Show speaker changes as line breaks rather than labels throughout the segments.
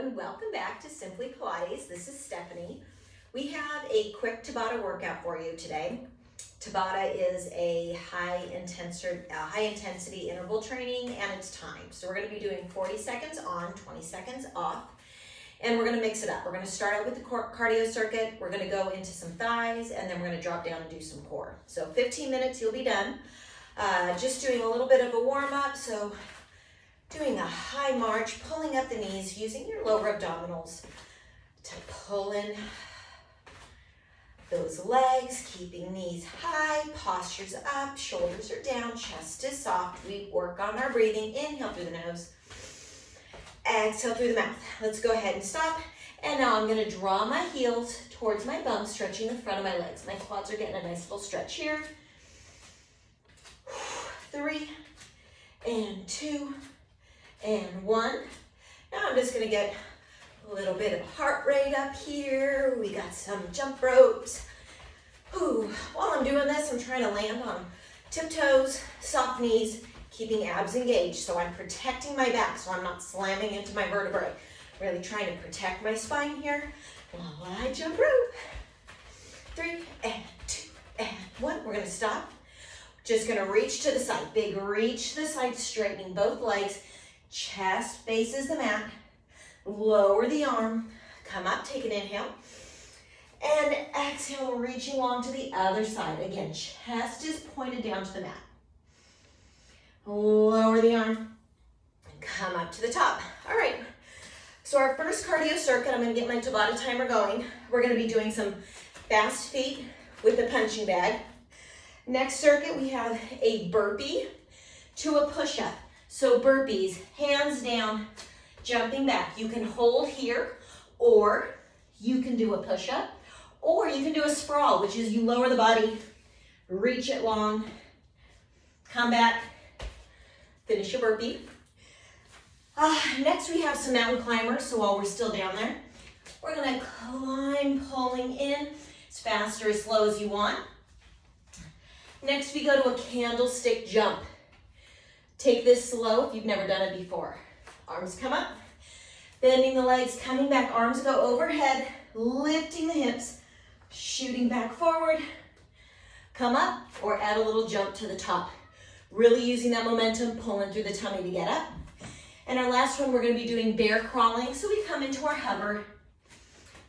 and welcome back to Simply Pilates. This is Stephanie. We have a quick Tabata workout for you today. Tabata is a high intensity interval training, and it's timed. So we're going to be doing 40 seconds on, 20 seconds off, and we're going to mix it up. We're going to start out with the cardio circuit. We're going to go into some thighs, and then we're going to drop down and do some core. So 15 minutes, you'll be done. Just doing a little bit of a warm up. So doing a high march, pulling up the knees, using your lower abdominals to pull in those legs, keeping knees high, postures up, shoulders are down, chest is soft. We work on our breathing. Inhale through the nose, exhale through the mouth. Let's go ahead and stop. And now I'm gonna draw my heels towards my bum, stretching the front of my legs. My quads are getting a nice little stretch here. 3, and 2, and 1. Now I'm just gonna get a little bit of heart rate up here. We got some jump ropes. While I'm doing this, I'm trying to land on tiptoes, soft knees, keeping abs engaged. So I'm protecting my back so I'm not slamming into my vertebrae. Really trying to protect my spine here while I jump rope. 3, and 2, and 1. We're gonna stop. Just gonna reach to the side. Big reach to the side, straightening both legs. Chest faces the mat. Lower the arm. Come up, take an inhale. And exhale, reaching along to the other side. Again, chest is pointed down to the mat. Lower the arm. And come up to the top. All right. So our first cardio circuit, I'm gonna get my Tabata timer going. We're gonna be doing some fast feet with the punching bag. Next circuit, we have a burpee to a push-up. So burpees, hands down, jumping back. You can hold here, or you can do a push-up, or you can do a sprawl, which is you lower the body, reach it long, come back, finish your burpee. Next, we have some mountain climbers. So while we're still down there, we're gonna climb, pulling in as fast or as slow as you want. Next, we go to a candlestick jump. Take this slow if you've never done it before. Arms come up, bending the legs, coming back. Arms go overhead, lifting the hips, shooting back forward. Come up or add a little jump to the top. Really using that momentum, pulling through the tummy to get up. And our last one, we're going to be doing bear crawling. So we come into our hover.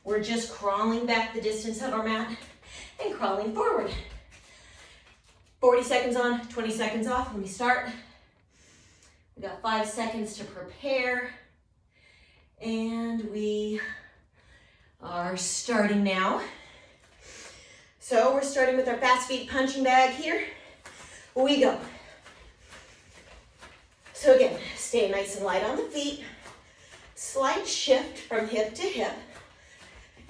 We're just crawling back the distance of our mat and crawling forward. 40 seconds on, 20 seconds off. Let me start. We got 5 seconds to prepare. And we are starting now. So we're starting with our fast feet punching bag here. We go. So again, stay nice and light on the feet. Slight shift from hip to hip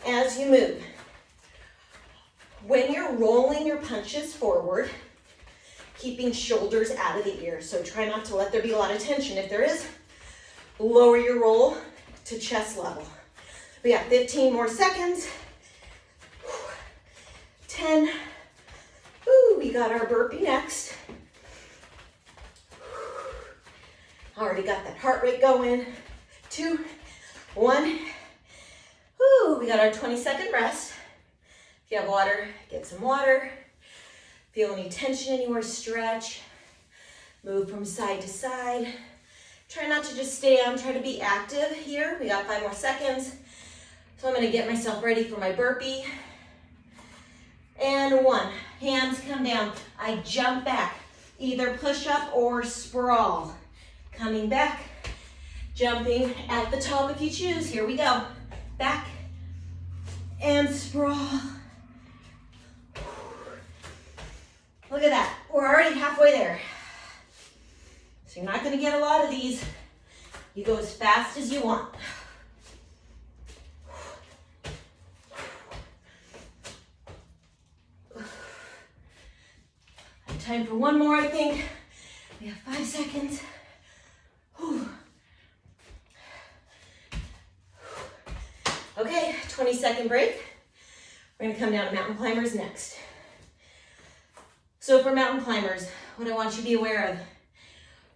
as you move. When you're rolling your punches forward, keeping shoulders out of the ear. So try not to let there be a lot of tension. If there is, lower your roll to chest level. We got 15 more seconds. 10. We got our burpee next. Already got that heart rate going. 2, 1. We got our 20-second rest. If you have water, get some water. Feel any tension anywhere, stretch. Move from side to side. Try not to just stay on, try to be active here. We got 5 more seconds. So I'm gonna get myself ready for my burpee. And 1, hands come down. I jump back, either push up or sprawl. Coming back, jumping at the top if you choose. Here we go. Back and sprawl. Look at that, we're already halfway there. So you're not gonna get a lot of these. You go as fast as you want. Time for one more, I think. We have 5 seconds. Okay, 20-second break. We're gonna come down to mountain climbers next. So for mountain climbers, what I want you to be aware of,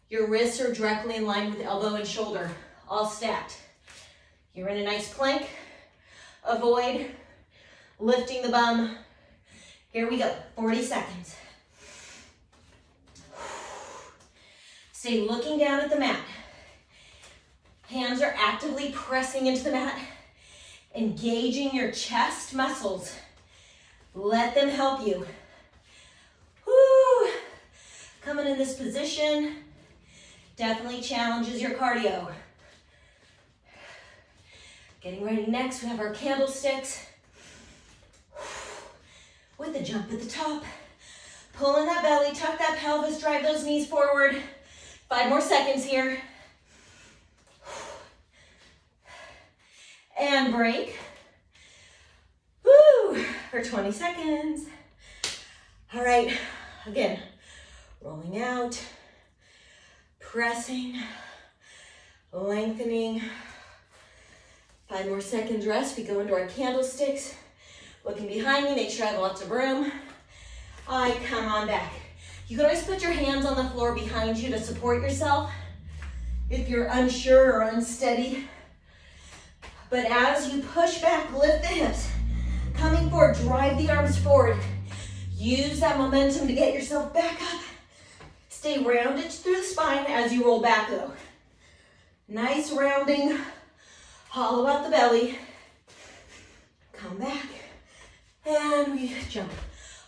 your wrists are directly in line with elbow and shoulder, all stacked. You're in a nice plank. Avoid lifting the bum. Here we go, 40 seconds. Stay looking down at the mat. Hands are actively pressing into the mat, engaging your chest muscles. Let them help you. Woo! Coming in this position definitely challenges your cardio. Getting ready next, we have our candlesticks with the jump at the top. Pull in that belly, tuck that pelvis, drive those knees forward. 5 more seconds here. And break. Woo! For 20 seconds. All right, again, rolling out, pressing, lengthening. 5 more seconds rest. We go into our candlesticks. Looking behind me, make sure I have lots of room. I come on back. You can always put your hands on the floor behind you to support yourself if you're unsure or unsteady. But as you push back, lift the hips. Coming forward, drive the arms forward. Use that momentum to get yourself back up. Stay rounded through the spine as you roll back though. Nice rounding, hollow out the belly. Come back, and we jump.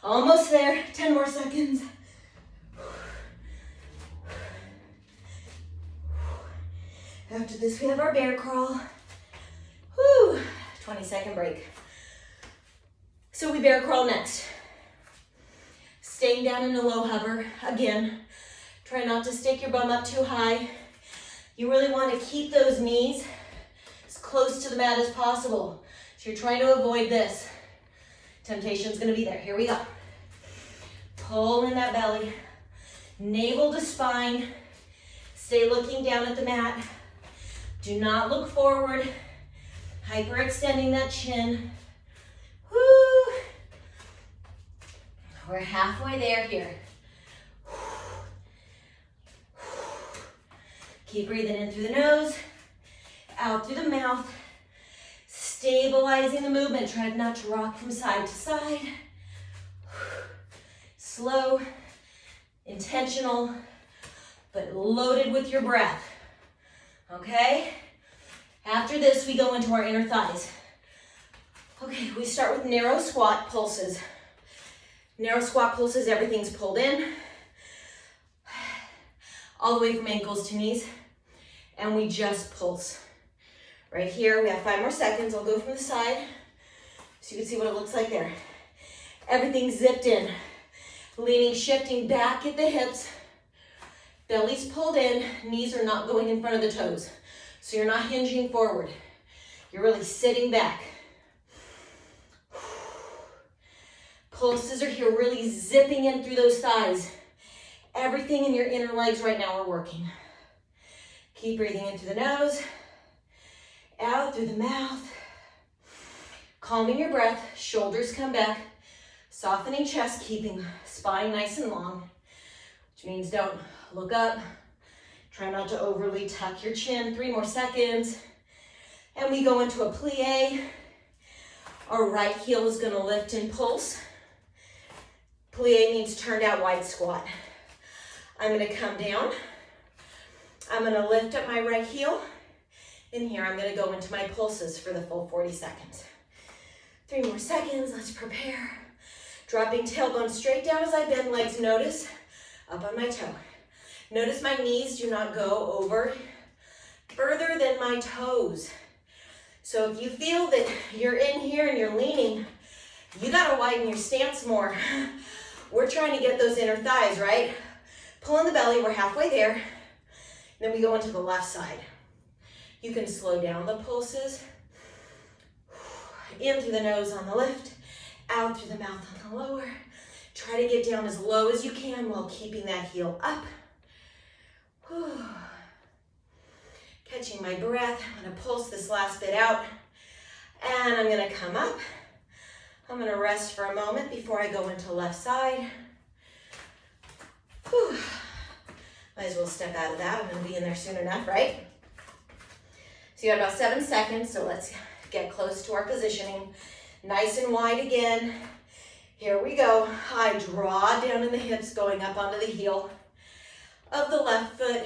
Almost there, 10 more seconds. After this, we have our bear crawl. Whew, 20-second break. So we bear crawl next. Staying down in a low hover. Again, try not to stick your bum up too high. You really want to keep those knees as close to the mat as possible. So you're trying to avoid this. Temptation's gonna be there. Here we go. Pull in that belly. Navel to spine. Stay looking down at the mat. Do not look forward. Hyperextending that chin. Woo! We're halfway there here. Keep breathing in through the nose, out through the mouth. Stabilizing the movement. Try not to rock from side to side. Slow, intentional, but loaded with your breath. Okay? After this, we go into our inner thighs. Okay, we start with narrow squat pulses. Narrow squat pulses, everything's pulled in. All the way from ankles to knees. And we just pulse. Right here, we have 5 more seconds. I'll go from the side so you can see what it looks like there. Everything's zipped in. Leaning, shifting back at the hips. Belly's pulled in. Knees are not going in front of the toes. So you're not hinging forward. You're really sitting back. Pulses are here, really zipping in through those thighs. Everything in your inner legs right now are working. Keep breathing in through the nose. Out through the mouth. Calming your breath, shoulders come back. Softening chest, keeping spine nice and long. Which means don't look up. Try not to overly tuck your chin. 3 more seconds. And we go into a plie. Our right heel is gonna lift and pulse. Plie means turned out wide squat. I'm gonna come down. I'm gonna lift up my right heel. In here, I'm gonna go into my pulses for the full 40 seconds. 3 more seconds, let's prepare. Dropping tailbone straight down as I bend, legs notice, up on my toe. Notice my knees do not go over further than my toes. So if you feel that you're in here and you're leaning, you gotta widen your stance more. We're trying to get those inner thighs, right? Pull in the belly, we're halfway there. Then we go into the left side. You can slow down the pulses. In through the nose on the lift, out through the mouth on the lower. Try to get down as low as you can while keeping that heel up. Catching my breath, I'm gonna pulse this last bit out. And I'm gonna come up. I'm gonna rest for a moment before I go into left side. Might as well step out of that. I'm gonna be in there soon enough, right? So you got about 7 seconds, so let's get close to our positioning. Nice and wide again. Here we go. I draw down in the hips, going up onto the heel of the left foot,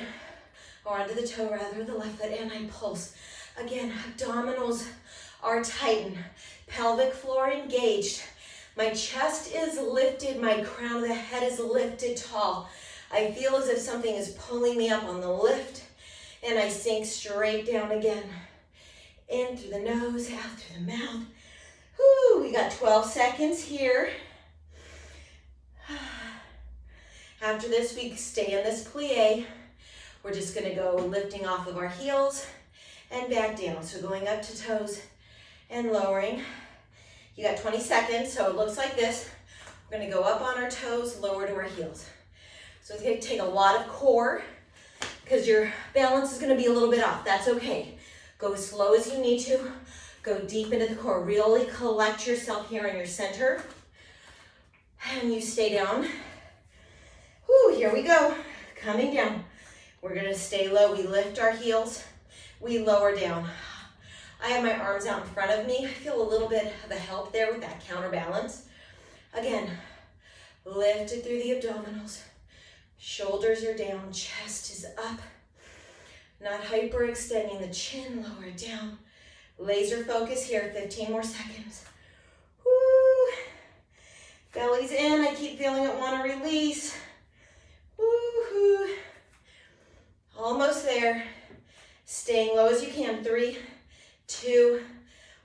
or onto the toe rather, of the left foot, and I pulse. Again, abdominals are tightened, pelvic floor engaged. My chest is lifted, my crown of the head is lifted tall. I feel as if something is pulling me up on the lift, and I sink straight down again. In through the nose, out through the mouth. Whew, we got 12 seconds here. After this, we stay in this plie. We're just gonna go lifting off of our heels and back down. So going up to toes and lowering. You got 20 seconds, so it looks like this. We're gonna go up on our toes, lower to our heels. So it's gonna take a lot of core because your balance is gonna be a little bit off. That's okay. Go as slow as you need to. Go deep into the core. Really collect yourself here in your center. And you stay down. Whew, here we go. Coming down. We're gonna stay low. We lift our heels. We lower down. I have my arms out in front of me. I feel a little bit of a help there with that counterbalance. Again, lift it through the abdominals. Shoulders are down, chest is up. Not hyperextending the chin, lower it down. Laser focus here, 15 more seconds. Woo. Belly's in, I keep feeling it want to release. Woo-hoo. Almost there. Staying low as you can, 3, 2,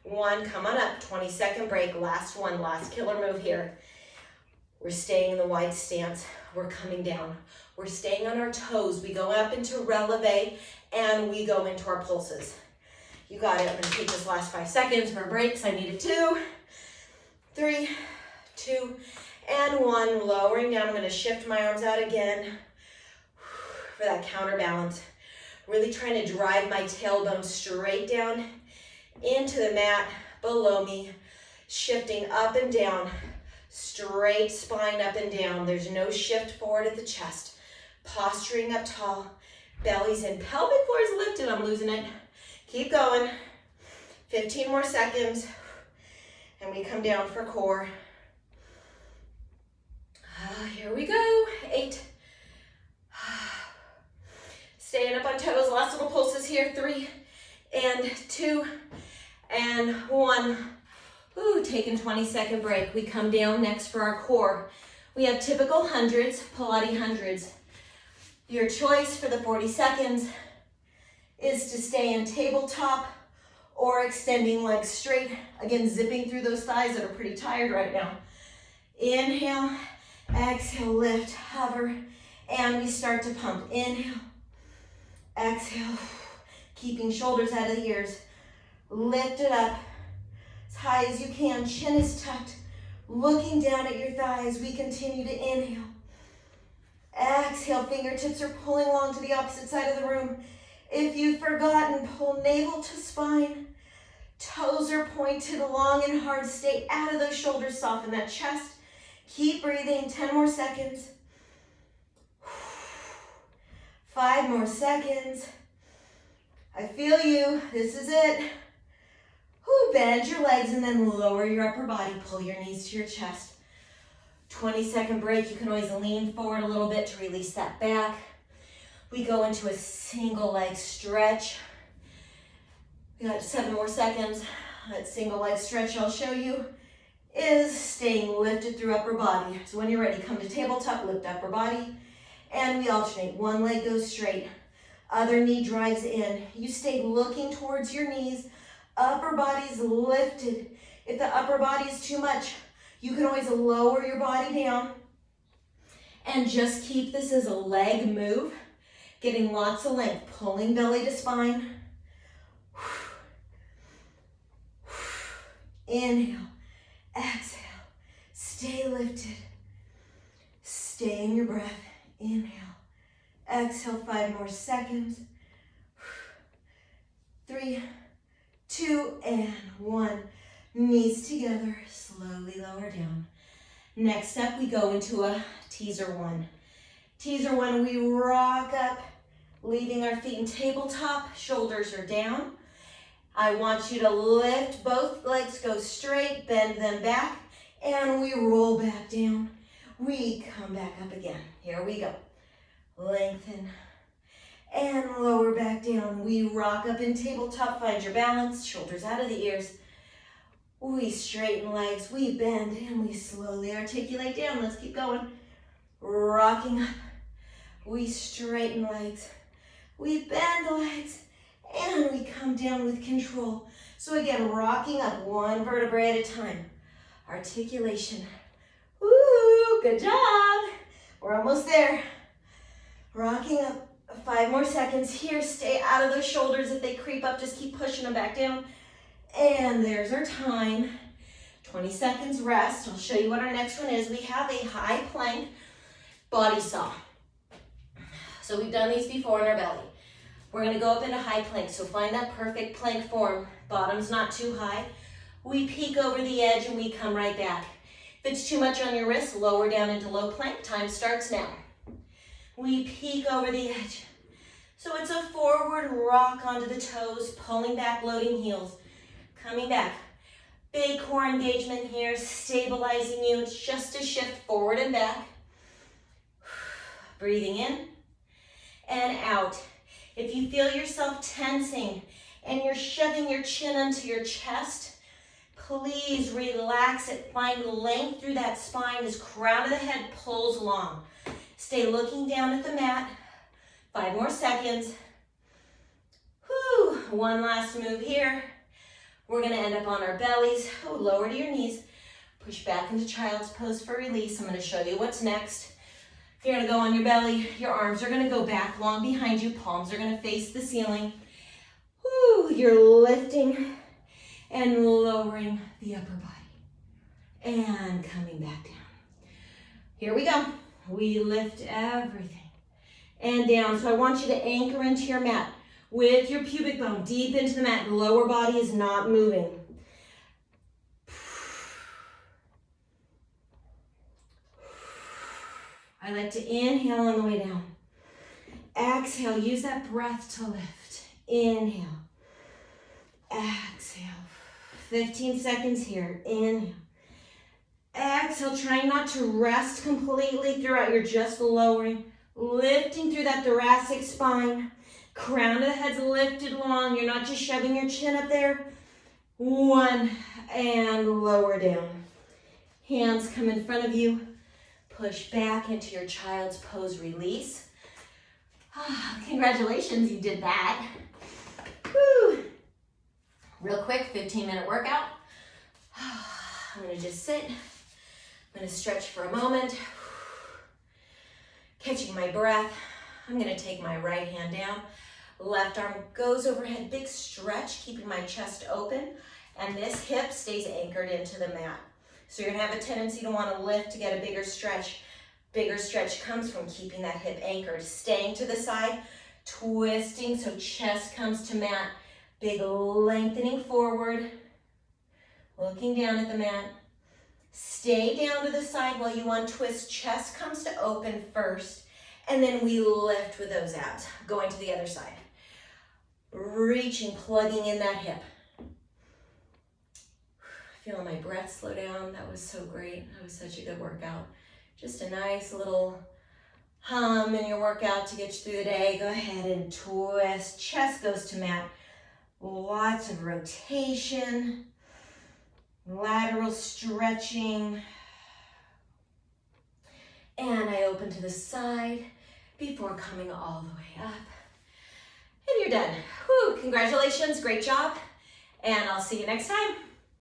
1, come on up, 20-second break, last one, last killer move here. We're staying in the wide stance, we're coming down. We're staying on our toes, we go up into releve, and we go into our pulses. You got it, I'm gonna take this last 5 seconds for breaks, I needed 2, 3, 2, and 1, lowering down. I'm gonna shift my arms out again for that counterbalance. Really trying to drive my tailbone straight down into the mat below me, shifting up and down, straight spine up and down. There's no shift forward at the chest. Posturing up tall, belly's in, pelvic floor is lifted, I'm losing it. Keep going, 15 more seconds, and we come down for core. Here we go, 8. Staying up on toes, last little pulses here, 3 and 2 and 1. Ooh, taking 20-second break. We come down next for our core. We have typical hundreds, Pilates hundreds. Your choice for the 40 seconds is to stay in tabletop or extending legs straight. Again, zipping through those thighs that are pretty tired right now. Inhale, exhale, lift, hover, and we start to pump. Inhale. Exhale, keeping shoulders out of the ears. Lift it up as high as you can. Chin is tucked. Looking down at your thighs, we continue to inhale. Exhale, fingertips are pulling along to the opposite side of the room. If you've forgotten, pull navel to spine. Toes are pointed long and hard. Stay out of those shoulders, soften that chest. Keep breathing, 10 more seconds. 5 more seconds. I feel you. This is it. Whew, bend your legs and then lower your upper body. Pull your knees to your chest. 20-second break. You can always lean forward a little bit to release that back. We go into a single leg stretch. We got 7 more seconds. That single leg stretch I'll show you is staying lifted through upper body. So when you're ready, come to tabletop, lift upper body. And we alternate. One leg goes straight, other knee drives in. You stay looking towards your knees, upper body's lifted. If the upper body is too much, you can always lower your body down and just keep this as a leg move, getting lots of length, pulling belly to spine. Inhale, exhale, stay lifted, stay in your breath. Inhale, exhale, 5 more seconds. 3, 2, and 1. Knees together, slowly lower down. Next up, we go into a teaser 1. Teaser 1, we rock up, leaving our feet in tabletop, shoulders are down. I want you to lift both legs, go straight, bend them back, and we roll back down. We come back up again. Here we go. Lengthen and lower back down. We rock up in tabletop, find your balance, shoulders out of the ears. We straighten legs, we bend, and we slowly articulate down. Let's keep going. Rocking up. We straighten legs, we bend the legs, and we come down with control. So again, rocking up one vertebrae at a time. Articulation. Woo, good job. We're almost there. Rocking up. 5 more seconds here. Stay out of those shoulders. If they creep up, just keep pushing them back down. And there's our time. 20 seconds rest. I'll show you what our next one is. We have a high plank body saw. So we've done these before in our belly. We're going to go up into high plank. So find that perfect plank form. Bottom's not too high. We peek over the edge and we come right back. If it's too much on your wrist, lower down into low plank. Time starts now. We peek over the edge. So it's a forward rock onto the toes, pulling back, loading heels. Coming back. Big core engagement here, stabilizing you. It's just a shift forward and back. Breathing in and out. If you feel yourself tensing and you're shoving your chin into your chest, please relax it. Find length through that spine as crown of the head pulls long. Stay looking down at the mat. 5 more seconds. Whew. One last move here. We're going to end up on our bellies. Oh, lower to your knees. Push back into child's pose for release. I'm going to show you what's next. You're going to go on your belly. Your arms are going to go back long behind you. Palms are going to face the ceiling. Whew. You're lifting and lowering the upper body. And coming back down. Here we go. We lift everything. And down. So I want you to anchor into your mat with your pubic bone deep into the mat. Lower body is not moving. I like to inhale on the way down. Exhale. Use that breath to lift. Inhale. Exhale. 15 seconds here. Inhale. Exhale. Trying not to rest completely throughout. You're just lowering. Lifting through that thoracic spine. Crown of the head's lifted long. You're not just shoving your chin up there. 1 and lower down. Hands come in front of you. Push back into your child's pose, release. Congratulations, you did that. Woo. Real quick, 15-minute workout. I'm gonna just sit. I'm gonna stretch for a moment. Catching my breath. I'm gonna take my right hand down. Left arm goes overhead, big stretch, keeping my chest open. And this hip stays anchored into the mat. So you're gonna have a tendency to wanna lift to get a bigger stretch. Bigger stretch comes from keeping that hip anchored. Staying to the side, twisting so chest comes to mat. Big lengthening forward. Looking down at the mat. Stay down to the side while you untwist. Chest comes to open first. And then we lift with those abs. Going to the other side. Reaching, plugging in that hip. Feeling my breath slow down. That was so great. That was such a good workout. Just a nice little hum in your workout to get you through the day. Go ahead and twist. Chest goes to mat. Lots of rotation. Lateral stretching. And I open to the side before coming all the way up. And you're done. Whew, congratulations, great job. And I'll see you next time.